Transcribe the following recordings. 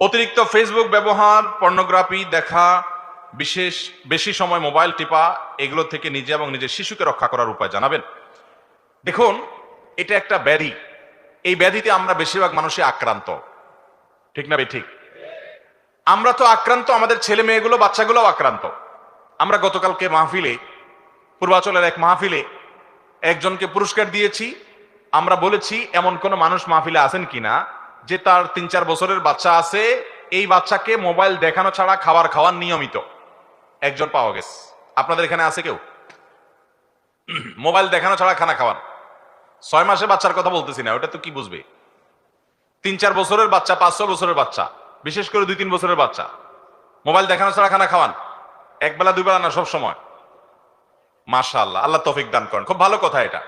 অতিরিক্ত ফেসবুক ব্যবহার, পর্নোগ্রাফি দেখা, বেশি সময় মোবাইল টিপা, এগুলো থেকে নিজে এবং নিজের শিশুকে রক্ষা করার উপায় জানাবেন। দেখুন, এটা একটা ব্যাধি। এই ব্যাধিতে আমরা বেশিরভাগ মানুষই আক্রান্ত, ঠিক না? ঠিক। আমরা তো আক্রান্ত, আমাদের ছেলে মেয়েগুলো, বাচ্চাগুলোও আক্রান্ত। আমরা গতকালকে মাহফিলে, পূর্বাচলের এক মাহফিলে একজনকে পুরস্কার দিয়েছি। আমরা বলেছি এমন কোন মানুষ মাহফিলে আছেন কিনা যে তার 3-4 বছরের বাচ্চা আছে, এই বাচ্চাকে মোবাইল দেখানো ছাড়া খাবার খাওয়ান নিয়মিত। একজন পাওয়া গেছে। আপনাদের এখানে আছে কেউ? মোবাইল দেখানো ছাড়া খানা খাওয়ান। 6 মাসের বাচ্চার কথা বলতেছি না, ওটা তো কি বুঝবে। 3-4 বছরের বাচ্চা, 5-6 বছরের বাচ্চা, বিশেষ করে 2-3 বছরের বাচ্চা, মোবাইল দেখানো ছাড়া খানা খাওয়ান। একবেলা দুইবেলা না, সব সময়। মাশাআল্লাহ, আল্লাহ তৌফিক দান করেন। খুব ভালো কথা এটা।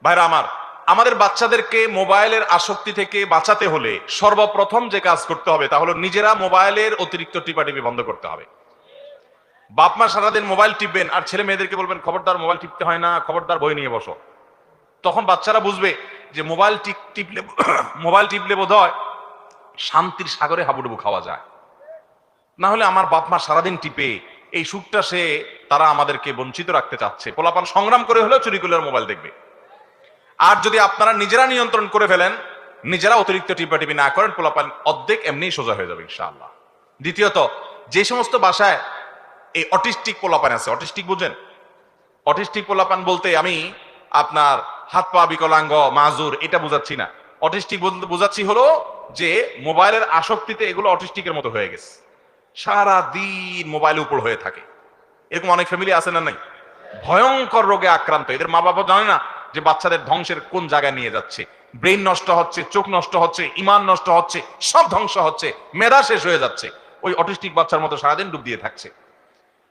ভাইরা আমার, আমাদের বাচ্চাদেরকে মোবাইলের আসক্তি থেকে বাঁচাতে হলে সর্বপ্রথম যে কাজ করতে হবে তা হলো নিজেরা মোবাইলের অতিরিক্ত টিপাটিপি বন্ধ করতে হবে। বাপ মা সারাদিন মোবাইল টিপবেন আর ছেলে মেয়েদেরকে বলবেন খবরদার মোবাইল টিপতে হয় না, খবরদার বই নিয়ে বসো। তখন বাচ্চারা বুঝবে যে মোবাইল টিপলে বোধ হয় শান্তির সাগরে হাবুডুবু খাওয়া যায়। না হলে আমার বাপ মা সারাদিন টিপে এই সুখটা তারা আমাদেরকে বঞ্চিত রাখতে চাচ্ছে। পোলাপান সংগ্রাম করে হলেও চুরি করলে মোবাইল দেখবে। আর যদি আপনারা নিজেরা নিয়ন্ত্রণ করে ফেলেন, নিজেরা অতিরিক্ত টিপাটিপি না করেন, পোলাপান অর্ধেক এমনি সোজা হয়ে যাবে ইনশাআল্লাহ। দ্বিতীয়ত, যে সমস্ত বাসায় এই অটিস্টিক পোলাপান আছে, অটিস্টিক বুঝেন? অটিস্টিক পোলাপান বলতে আমি আপনার হাত পা বিকলাঙ্গ, মাজুর, এটা বুঝাচ্ছি না। অটিস্টিক বুঝাচ্ছি হলো যে মোবাইলের আসক্তিতে এগুলো অটিস্টিকের মতো হয়ে গেছে, সারা দিন মোবাইল উপর হয়ে থাকে। এরকম অনেক ফ্যামিলি আছে না? নাই? ভয়ঙ্কর রোগে আক্রান্ত। এদের মা বাবা জানে না যে বাচ্চাদের ধ্বংসের কোন জায়গায় নিয়ে যাচ্ছে। ব্রেন নষ্ট হচ্ছে, চোখ নষ্ট হচ্ছে, ইমান নষ্ট হচ্ছে, সব ধ্বংস হচ্ছে, মেধা শেষ হয়ে যাচ্ছে। ওই অটিস্টিক বাচ্চার মতো সারাদিন ডুব দিয়ে থাকছে।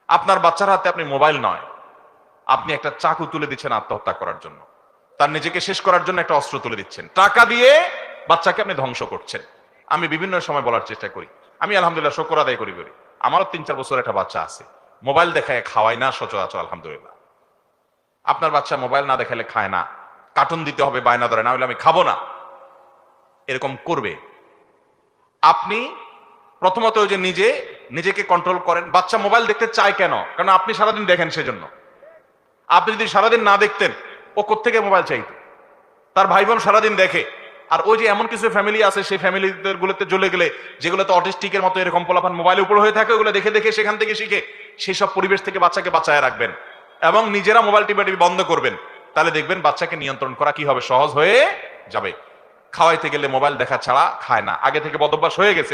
আপনার বাচ্চার হাতে আপনি মোবাইল নয়, আপনি একটা চাকু তুলে দিচ্ছেন আত্মহত্যা করার জন্য। তার নিজেকে শেষ করার জন্য একটা অস্ত্র তুলে দিচ্ছেন। টাকা দিয়ে বাচ্চাকে আপনি ধ্বংস করছেন। আমি বিভিন্ন সময় বলার চেষ্টা করি, আমি আলহামদুলিল্লাহ শুকর আদায় করি। আমারও 3-4 বছর একটা বাচ্চা আছে, মোবাইল দেখায় খাওয়াই না সচরাচর, আলহামদুলিল্লাহ। আপনার বাচ্চা মোবাইল না দেখালে খায় না, কার্টুন দিতে হবে, বায়না ধরে, না হলে আমি খাবো না, এরকম করবে। আপনি প্রথমত ওই যে নিজেকে কন্ট্রোল করেন। বাচ্চা মোবাইল দেখতে চায় কেন? কারণ আপনি সারাদিন দেখেন, সেজন্য। আপনি যদি সারাদিন না দেখতেন, ও কোত্থেকে মোবাইল চাইতো? তার ভাই বোন সারাদিন দেখে। আর ওই যে এমন কিছু ফ্যামিলি আছে, সেই ফ্যামিলিদের গুলোতে চলে গেলে, যেগুলোতে অটিস্টিকের মতো এরকম পোলাপান মোবাইল উপর হয়ে থাকে, ওগুলো দেখে দেখে সেখান থেকে শিখে। সেই সব পরিবেশ থেকে বাচ্চাকে বাঁচায় রাখবেন এবং নিজেরা মোবাইল টিপাটিপি বন্ধ করবেন। তাহলে দেখবেন বাচ্চাকে নিয়ন্ত্রণ করা কি হবে, সহজ হয়ে যাবে। খাওয়াইতে গেলে মোবাইল দেখা ছাড়া খায় না, আগে থেকে বদভ্যাস হয়ে গেছে।